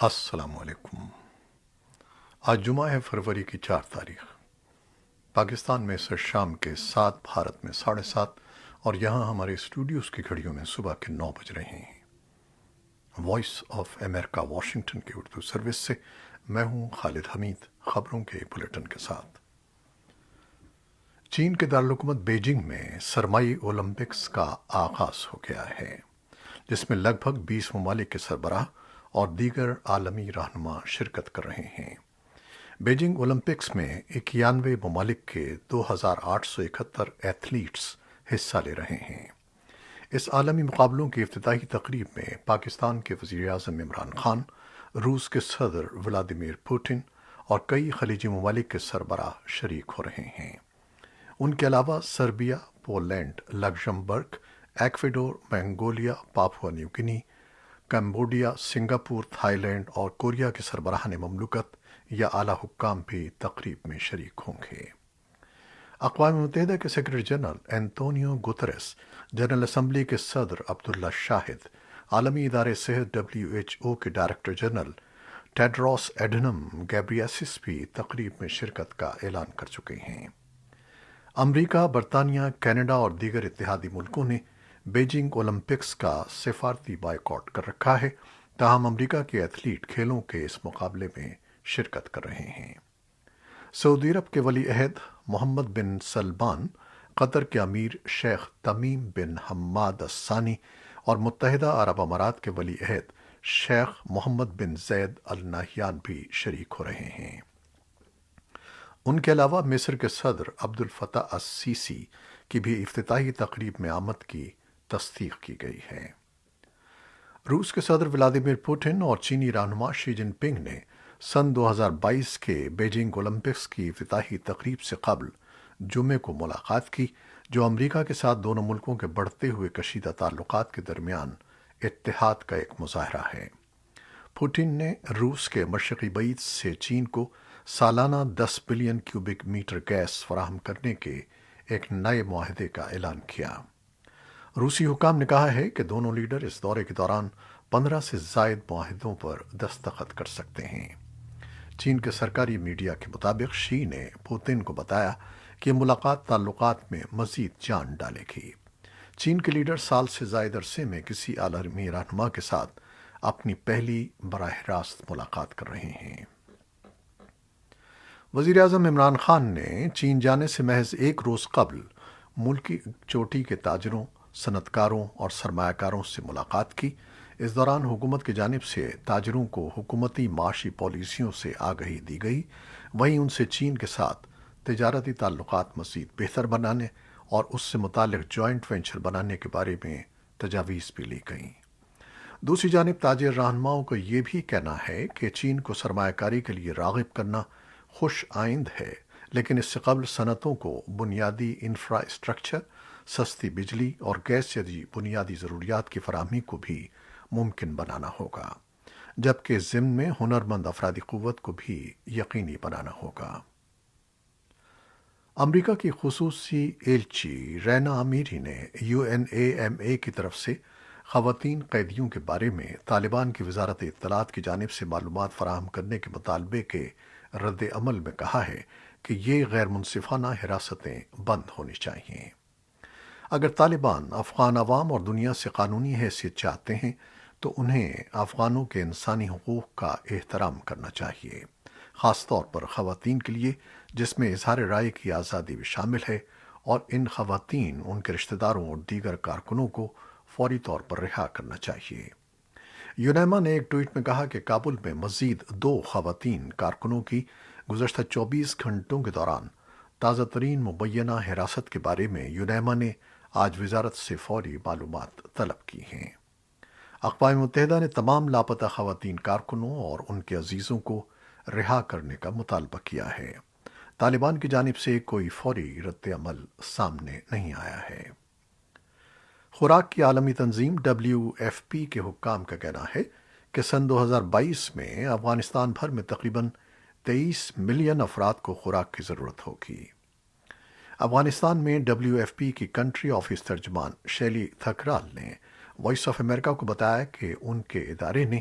السلام علیکم۔ آج جمعہ ہے، فروری کی 4 تاریخ۔ پاکستان میں سے شام کے 7، بھارت میں 7:30، اور یہاں ہمارے اسٹوڈیوز کی گھڑیوں میں صبح کے 9 بج رہے ہیں۔ وائس آف امریکہ واشنگٹن کی اردو سروس سے میں ہوں خالد حمید، خبروں کے بلیٹن کے ساتھ۔ چین کے دارالحکومت بیجنگ میں سرمائی اولمپکس کا آغاز ہو گیا ہے، جس میں لگ بھگ 20 ممالک کے سربراہ اور دیگر عالمی رہنما شرکت کر رہے ہیں۔ بیجنگ اولمپکس میں 91 ممالک کے 2871 ایتھلیٹس حصہ لے رہے ہیں۔ اس عالمی مقابلوں کی افتتاحی تقریب میں پاکستان کے وزیر اعظم عمران خان، روس کے صدر ولادیمیر پوٹن اور کئی خلیجی ممالک کے سربراہ شریک ہو رہے ہیں۔ ان کے علاوہ Serbia, Poland, Luxembourg, Ecuador, Mongolia, Papua New Guinea, Cambodia, Singapore, Thailand اور کوریا کے سربراہان مملکت یا اعلیٰ حکام بھی تقریب میں شریک ہوں گے۔ اقوام متحدہ کے secretary general Antonio Guterres, general assembly کے صدر عبداللہ شاہد، عالمی ادارے صحت WHO کے director general Tedros Adhanom Ghebreyesus بھی تقریب میں شرکت کا اعلان کر چکے ہیں۔ امریکہ، برطانیہ، کینیڈا اور دیگر اتحادی ملکوں نے بیجنگ اولمپکس کا سفارتی بائیکاٹ کر رکھا ہے، تاہم امریکہ کے ایتھلیٹ کھیلوں کے اس مقابلے میں شرکت کر رہے ہیں۔ سعودی عرب کے ولی عہد محمد بن سلمان، قطر کے امیر شیخ تمیم بن حماد الثانی اور متحدہ عرب امارات کے ولی عہد شیخ محمد بن زید ال نہیان بھی شریک ہو رہے ہیں۔ ان کے علاوہ مصر کے صدر عبد الفتاح السیسی کی بھی افتتاحی تقریب میں آمد کی تصدیق کی گئی ہے۔ روس کے صدر ولادیمیر پوٹن اور چینی رہنما شی جن پنگ نے سن 2022 کے بیجنگ اولمپکس کی افتتاحی تقریب سے قبل جمعے کو ملاقات کی، جو امریکہ کے ساتھ دونوں ملکوں کے بڑھتے ہوئے کشیدہ تعلقات کے درمیان اتحاد کا ایک مظاہرہ ہے۔ پوٹن نے روس کے مشرقی بعید سے چین کو سالانہ 10 بلین کیوبک میٹر گیس فراہم کرنے کے ایک نئے معاہدے کا اعلان کیا۔ روسی حکام نے کہا ہے کہ دونوں لیڈر اس دورے کے دوران 15 سے زائد معاہدوں پر دستخط کر سکتے ہیں۔ چین کے سرکاری میڈیا کے مطابق شی نے پوتن کو بتایا کہ یہ ملاقات تعلقات میں مزید جان ڈالے گی۔ چین کے لیڈر سال سے زائد عرصے میں کسی عالمی رہنما کے ساتھ اپنی پہلی براہ راست ملاقات کر رہے ہیں۔ وزیر اعظم عمران خان نے چین جانے سے محض ایک روز قبل ملکی چوٹی کے تاجروں، صنعت کاروں اور سرمایہ کاروں سے ملاقات کی۔ اس دوران حکومت کی جانب سے تاجروں کو حکومتی معاشی پالیسیوں سے آگاہی دی گئی، وہیں ان سے چین کے ساتھ تجارتی تعلقات مزید بہتر بنانے اور اس سے متعلق جوائنٹ وینچر بنانے کے بارے میں تجاویز بھی لی گئیں۔ دوسری جانب تاجر رہنماؤں کا یہ بھی کہنا ہے کہ چین کو سرمایہ کاری کے لیے راغب کرنا خوش آئند ہے، لیکن اس سے قبل صنعتوں کو بنیادی انفراسٹرکچر، سستی بجلی اور گیس جیسی بنیادی ضروریات کی فراہمی کو بھی ممکن بنانا ہوگا، جبکہ ضمن میں ہنرمند افرادی قوت کو بھی یقینی بنانا ہوگا۔ امریکہ کی خصوصی ایلچی رینا امیری نے UNAMA کی طرف سے خواتین قیدیوں کے بارے میں طالبان کی وزارت اطلاعات کی جانب سے معلومات فراہم کرنے کے مطالبے کے رد عمل میں کہا ہے کہ یہ غیر منصفانہ حراستیں بند ہونی چاہیے۔ اگر طالبان افغان عوام اور دنیا سے قانونی حیثیت چاہتے ہیں تو انہیں افغانوں کے انسانی حقوق کا احترام کرنا چاہیے، خاص طور پر خواتین کے لیے، جس میں اظہار رائے کی آزادی بھی شامل ہے، اور ان خواتین، ان کے رشتہ داروں اور دیگر کارکنوں کو فوری طور پر رہا کرنا چاہیے۔ یونیما نے ایک ٹویٹ میں کہا کہ کابل میں مزید 2 خواتین کارکنوں کی گزشتہ 24 گھنٹوں کے دوران تازہ ترین مبینہ حراست کے بارے میں یونیما نے آج وزارت سے فوری معلومات طلب کی ہیں۔ اقوام متحدہ نے تمام لاپتہ خواتین کارکنوں اور ان کے عزیزوں کو رہا کرنے کا مطالبہ کیا ہے۔ طالبان کی جانب سے کوئی فوری رد عمل سامنے نہیں آیا ہے۔ خوراک کی عالمی تنظیم WFP کے حکام کا کہنا ہے کہ سن 2022 میں افغانستان بھر میں تقریباً 23 ملین افراد کو خوراک کی ضرورت ہوگی۔ افغانستان میں WFP کی کنٹری آفس ترجمان شیلی تھکرال نے وائس آف امریکہ کو بتایا کہ ان کے ادارے نے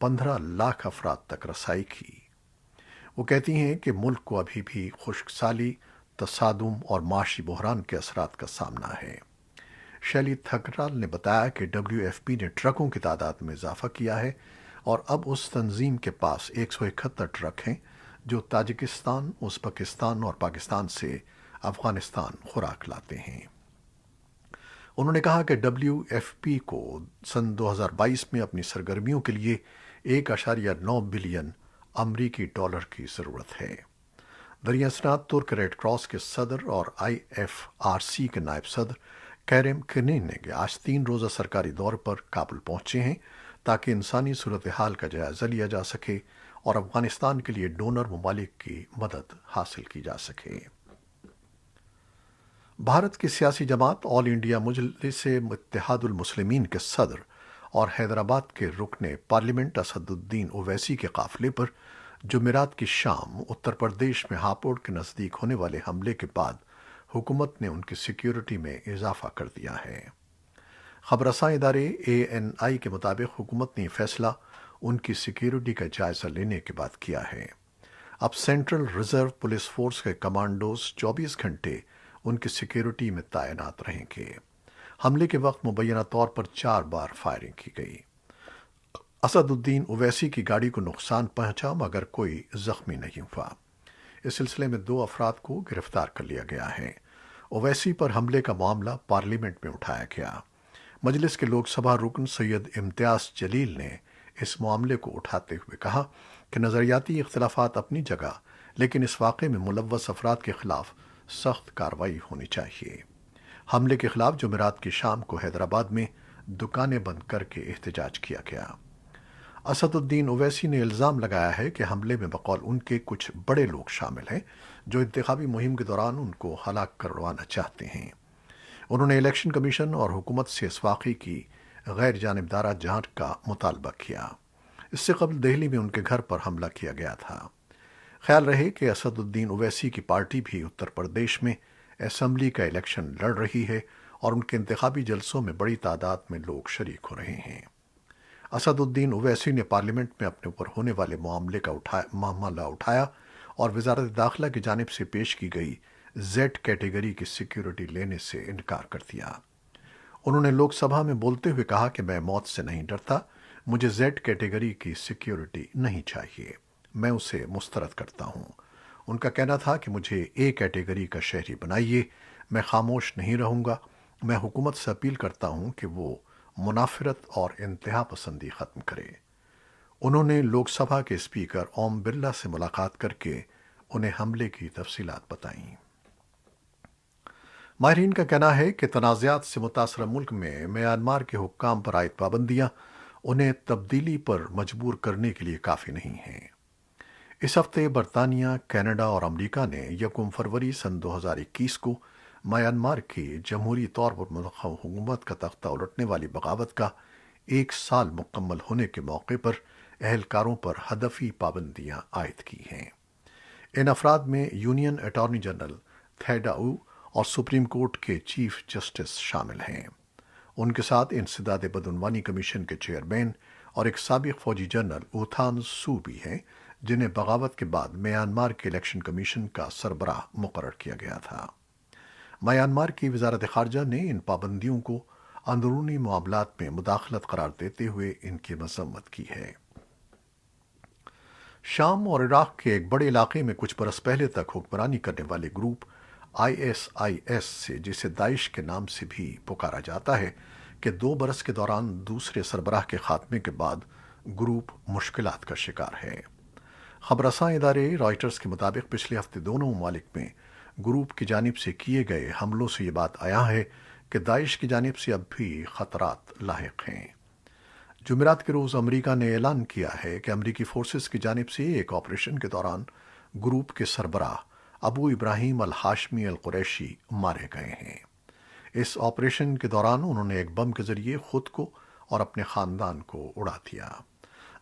15 لاکھ افراد تک رسائی کی۔ وہ کہتی ہیں کہ ملک کو ابھی بھی خشک سالی، تصادم اور معاشی بحران کے اثرات کا سامنا ہے۔ شیلی تھکرال نے بتایا کہ ڈبلیو ایف پی نے ٹرکوں کی تعداد میں اضافہ کیا ہے اور اب اس تنظیم کے پاس 171 ٹرک ہیں جو تاجکستان، ازبکستان اور پاکستان سے افغانستان خوراک لاتے ہیں۔ انہوں نے کہا کہ ڈبلیو ایف پی کو سن 2022 میں اپنی سرگرمیوں کے لیے 1.9 بلین امریکی ڈالر کی ضرورت ہے۔ دریا اسناد ترک ریڈ کراس کے صدر اور آئی ایف آر سی کے نائب صدر کیرم کنین نے آج 3 روزہ سرکاری دور پر کابل پہنچے ہیں تاکہ انسانی صورتحال کا جائزہ لیا جا سکے اور افغانستان کے لیے ڈونر ممالک کی مدد حاصل کی جا سکے۔ بھارت کی سیاسی جماعت آل انڈیا مجلس اتحاد المسلمین کے صدر اور حیدرآباد کے رکن پارلیمنٹ اسد الدین اویسی کے قافلے پر جمعرات کی شام اتر پردیش میں ہاپوڑ کے نزدیک ہونے والے حملے کے بعد حکومت نے ان کی سیکیورٹی میں اضافہ کر دیا ہے۔ خبر رساں ادارے ANI کے مطابق حکومت نے یہ فیصلہ ان کی سیکیورٹی کا جائزہ لینے کے بعد کیا ہے۔ اب سینٹرل ریزرو پولیس فورس کے کمانڈوز 24 گھنٹے ان کی سیکیورٹی میں تعینات رہیں گے۔ حملے کے وقت مبینہ طور پر 4 بار فائرنگ کی گئی۔ اسد الدین اویسی کی گاڑی کو نقصان پہنچا مگر کوئی زخمی نہیں ہوا۔ اس سلسلے میں 2 افراد کو گرفتار کر لیا گیا ہے۔ اویسی پر حملے کا معاملہ پارلیمنٹ میں اٹھایا گیا۔ مجلس کے لوک سبھا رکن سید امتیاز جلیل نے اس معاملے کو اٹھاتے ہوئے کہا کہ نظریاتی اختلافات اپنی جگہ، لیکن اس واقعے میں ملوث افراد کے خلاف سخت کارروائی ہونی چاہیے۔ حملے کے خلاف جمعرات کی شام کو حیدرآباد میں دکانیں بند کر کے احتجاج کیا گیا۔ اسد الدین اویسی نے الزام لگایا ہے کہ حملے میں بقول ان کے کچھ بڑے لوگ شامل ہیں جو انتخابی مہم کے دوران ان کو ہلاک کروانا چاہتے ہیں۔ انہوں نے الیکشن کمیشن اور حکومت سے اس واقعے کی غیر جانبدارہ جانچ کا مطالبہ کیا۔ اس سے قبل دہلی میں ان کے گھر پر حملہ کیا گیا تھا۔ خیال رہے کہ اسد الدین اویسی کی پارٹی بھی اتر پردیش میں اسمبلی کا الیکشن لڑ رہی ہے اور ان کے انتخابی جلسوں میں بڑی تعداد میں لوگ شریک ہو رہے ہیں۔ اسد الدین اویسی نے پارلیمنٹ میں اپنے اوپر ہونے والے معاملہ اٹھایا اور وزارت داخلہ کی جانب سے پیش کی گئی زیڈ کیٹیگری کی سیکیورٹی لینے سے انکار کر دیا۔ انہوں نے لوک سبھا میں بولتے ہوئے کہا کہ میں موت سے نہیں ڈرتا، مجھے زیڈ کیٹیگری کی سیکیورٹی نہیں چاہیے، میں اسے مسترد کرتا ہوں۔ ان کا کہنا تھا کہ مجھے اے کیٹیگری کا شہری بنائیے، میں خاموش نہیں رہوں گا۔ میں حکومت سے اپیل کرتا ہوں کہ وہ منافرت اور انتہا پسندی ختم کرے۔ انہوں نے لوک سبھا کے اسپیکر اوم برلا سے ملاقات کر کے انہیں حملے کی تفصیلات بتائیں۔ ماہرین کا کہنا ہے کہ تنازعات سے متاثرہ ملک میں میانمار کے حکام پر عائد پابندیاں انہیں تبدیلی پر مجبور کرنے کے لیے کافی نہیں ہیں۔ اس ہفتے برطانیہ، کینیڈا اور امریکہ نے 1 فروری سن 2021 کو میانمار کی جمہوری طور پر منتخب حکومت کا تختہ الٹنے والی بغاوت کا 1 سال مکمل ہونے کے موقع پر اہلکاروں پر ہدفی پابندیاں عائد کی ہیں۔ ان افراد میں یونین اٹارنی جنرل تھیڈا او اور سپریم کورٹ کے چیف جسٹس شامل ہیں۔ ان کے ساتھ انسداد بدعنوانی کمیشن کے چیئرمین اور ایک سابق فوجی جنرل اوتھان سو بھی ہیں جنہیں بغاوت کے بعد میانمار کے الیکشن کمیشن کا سربراہ مقرر کیا گیا تھا۔ میانمار کی وزارت خارجہ نے ان پابندیوں کو اندرونی معاملات میں مداخلت قرار دیتے ہوئے ان کی مذمت کی ہے۔ شام اور عراق کے ایک بڑے علاقے میں کچھ برس پہلے تک حکمرانی کرنے والے گروپ ISIS سے، جسے داعش کے نام سے بھی پکارا جاتا ہے، کہ 2 برس کے دوران دوسرے سربراہ کے خاتمے کے بعد گروپ مشکلات کا شکار ہے۔ خبر رساں ادارے رائٹرز کے مطابق پچھلے ہفتے دونوں ممالک میں گروپ کی جانب سے کیے گئے حملوں سے یہ بات عیاں ہے کہ داعش کی جانب سے اب بھی خطرات لاحق ہیں۔ جمعرات کے روز امریکہ نے اعلان کیا ہے کہ امریکی فورسز کی جانب سے ایک آپریشن کے دوران گروپ کے سربراہ ابو ابراہیم الہاشمی القریشی مارے گئے ہیں۔ اس آپریشن کے دوران انہوں نے ایک بم کے ذریعے خود کو اور اپنے خاندان کو اڑا دیا۔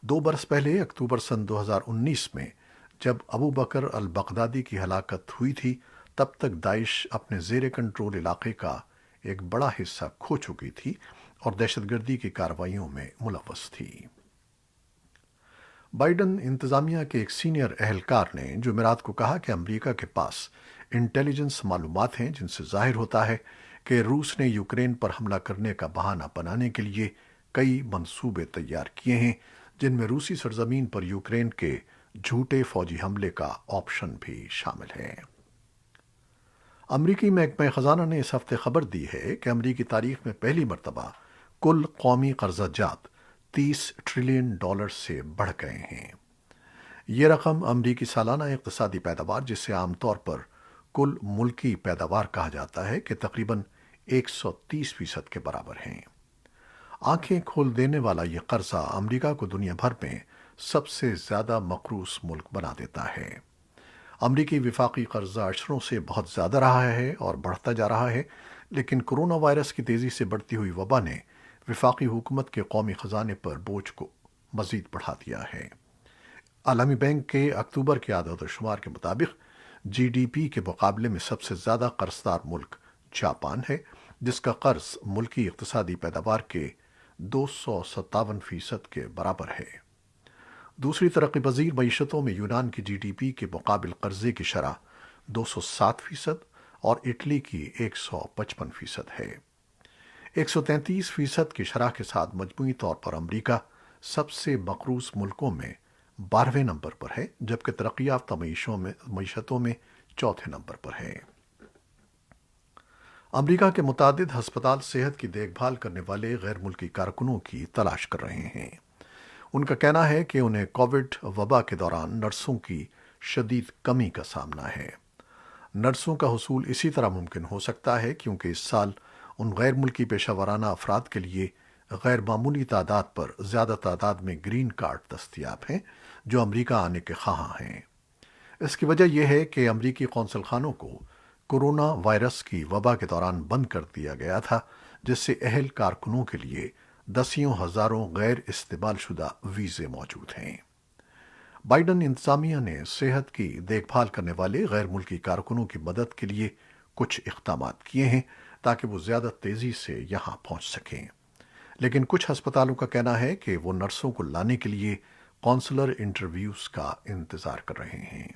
2 برس پہلے اکتوبر سن 2019 میں جب ابو بکر البغدادی کی ہلاکت ہوئی تھی، تب تک داعش اپنے زیر کنٹرول علاقے کا ایک بڑا حصہ کھو چکی تھی اور دہشت گردی کی کارروائیوں میں ملوث تھی۔ بائیڈن انتظامیہ کے ایک سینئر اہلکار نے جمعرات کو کہا کہ امریکہ کے پاس انٹیلیجنس معلومات ہیں جن سے ظاہر ہوتا ہے کہ روس نے یوکرین پر حملہ کرنے کا بہانہ بنانے کے لیے کئی منصوبے تیار کیے ہیں، جن میں روسی سرزمین پر یوکرین کے جھوٹے فوجی حملے کا آپشن بھی شامل ہے۔ امریکی محکمہ خزانہ نے اس ہفتے خبر دی ہے کہ امریکی تاریخ میں پہلی مرتبہ کل قومی قرضہ جات $30 ٹریلین سے بڑھ گئے ہیں۔ یہ رقم امریکی سالانہ اقتصادی پیداوار، جسے عام طور پر کل ملکی پیداوار کہا جاتا ہے، کہ تقریباً 130% کے برابر ہیں۔ آنکھیں کھول دینے والا یہ قرضہ امریکہ کو دنیا بھر میں سب سے زیادہ مقروض ملک بنا دیتا ہے۔ امریکی وفاقی قرضہ اشروں سے بہت زیادہ رہا ہے اور بڑھتا جا رہا ہے، لیکن کرونا وائرس کی تیزی سے بڑھتی ہوئی وبا نے وفاقی حکومت کے قومی خزانے پر بوجھ کو مزید بڑھا دیا ہے۔ عالمی بینک کے اکتوبر کے اعداد و شمار کے مطابق جی ڈی پی کے مقابلے میں سب سے زیادہ قرض دار ملک جاپان ہے، جس کا قرض ملکی اقتصادی پیداوار کے 257% کے برابر ہے۔ دوسری ترقی پذیر معیشتوں میں یونان کی جی ڈی پی کے مقابل قرضے کی شرح 207% اور اٹلی کی 155% ہے۔ 133% کی شرح کے ساتھ مجموعی طور پر امریکہ سب سے مقروض ملکوں میں 12ویں نمبر پر ہے، جبکہ ترقی یافتہ معیشتوں میں چوتھے نمبر پر ہے۔ امریکہ کے متعدد ہسپتال صحت کی دیکھ بھال کرنے والے غیر ملکی کارکنوں کی تلاش کر رہے ہیں۔ ان کا کہنا ہے کہ انہیں کووڈ وبا کے دوران نرسوں کی شدید کمی کا سامنا ہے۔ نرسوں کا حصول اسی طرح ممکن ہو سکتا ہے کیونکہ اس سال ان غیر ملکی پیشہ ورانہ افراد کے لیے غیر معمولی تعداد پر زیادہ تعداد میں گرین کارڈ دستیاب ہیں جو امریکہ آنے کے خواہاں ہیں۔ اس کی وجہ یہ ہے کہ امریکی قونصل خانوں کو کورونا وائرس کی وبا کے دوران بند کر دیا گیا تھا، جس سے اہل کارکنوں کے لیے دسیوں ہزاروں غیر استعمال شدہ ویزے موجود ہیں۔ بائیڈن انتظامیہ نے صحت کی دیکھ بھال کرنے والے غیر ملکی کارکنوں کی مدد کے لیے کچھ اقدامات کیے ہیں تاکہ وہ زیادہ تیزی سے یہاں پہنچ سکیں، لیکن کچھ ہسپتالوں کا کہنا ہے کہ وہ نرسوں کو لانے کے لیے کونسلر انٹرویوز کا انتظار کر رہے ہیں۔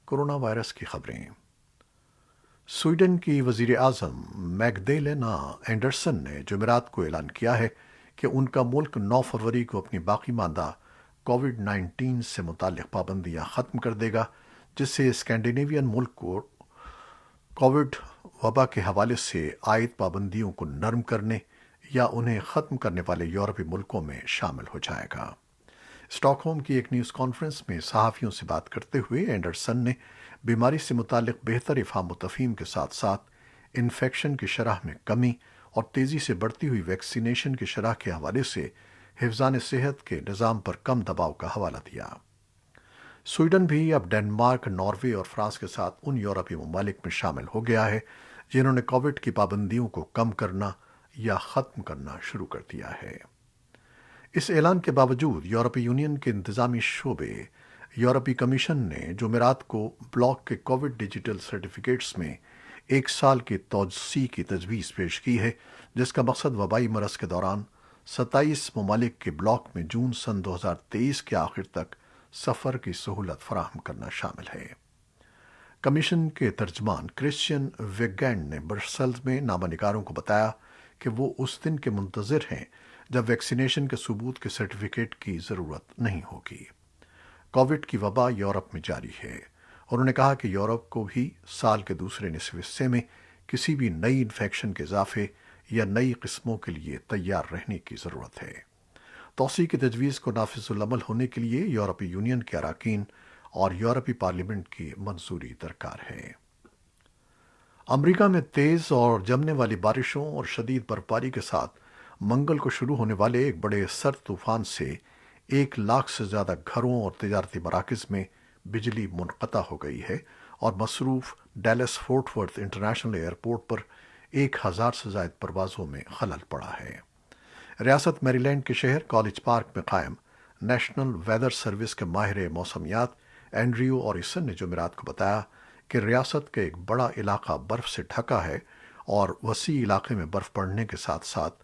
کورونا وائرس کی خبریں۔ سویڈن کی وزیر اعظم میگدلینا اینڈرسن نے جمعرات کو اعلان کیا ہے کہ ان کا ملک 9 فروری کو اپنی باقی ماندہ کووڈ 19 سے متعلق پابندیاں ختم کر دے گا، جس سے اسکینڈینیوین ملک کو کووڈ وبا کے حوالے سے عائد پابندیوں کو نرم کرنے یا انہیں ختم کرنے والے یورپی ملکوں میں شامل ہو جائے گا۔ اسٹاک ہوم کی ایک نیوز کانفرنس میں صحافیوں سے بات کرتے ہوئے اینڈرسن نے بیماری سے متعلق بہتر افہام و تفہیم کے ساتھ ساتھ انفیکشن کی شرح میں کمی اور تیزی سے بڑھتی ہوئی ویکسینیشن کی شرح کے حوالے سے حفظان صحت کے نظام پر کم دباؤ کا حوالہ دیا۔ سویڈن بھی اب ڈنمارک، ناروے اور فرانس کے ساتھ ان یورپی ممالک میں شامل ہو گیا ہے جنہوں نے کووڈ کی پابندیوں کو کم کرنا یا ختم کرنا شروع کر دیا ہے۔ اس اعلان کے باوجود یورپی یونین کے انتظامی شعبے یورپی کمیشن نے جمعرات کو بلاک کے کووڈ ڈیجیٹل سرٹیفکیٹس میں 1 سال کی توسیع کی تجویز پیش کی ہے، جس کا مقصد وبائی مرض کے دوران 27 ممالک کے بلاک میں جون سن 2023 کے آخر تک سفر کی سہولت فراہم کرنا شامل ہے۔ کمیشن کے ترجمان کرسچین ویگینڈ نے برسلز میں نامہ نگاروں کو بتایا کہ وہ اس دن کے منتظر ہیں جب ویکسینیشن کے ثبوت کے سرٹیفکیٹ کی ضرورت نہیں ہوگی۔ کووڈ کی وبا یورپ میں جاری ہے۔ انہوں نے کہا کہ یورپ کو بھی سال کے دوسرے نصف حصے میں کسی بھی نئی انفیکشن کے اضافے یا نئی قسموں کے لیے تیار رہنے کی ضرورت ہے۔ توسیع کی تجویز کو نافذ العمل ہونے کے لیے یورپی یونین کے اراکین اور یورپی پارلیمنٹ کی منظوری درکار ہے۔ امریکہ میں تیز اور جمنے والی بارشوں اور شدید برفباری کے ساتھ منگل کو شروع ہونے والے ایک بڑے سرد طوفان سے 1 لاکھ سے زیادہ گھروں اور تجارتی مراکز میں بجلی منقطع ہو گئی ہے اور مصروف Dallas Fort Worth international airport پر 1000 سے زائد پروازوں میں خلل پڑا ہے۔ ریاست میری لینڈ کے شہر کالج پارک میں قائم نیشنل ویدر سروس کے ماہر موسمیات اینڈریو اوریسن نے جمعرات کو بتایا کہ ریاست کا ایک بڑا علاقہ برف سے ڈھکا ہے اور وسیع علاقے میں برف پڑنے کے ساتھ ساتھ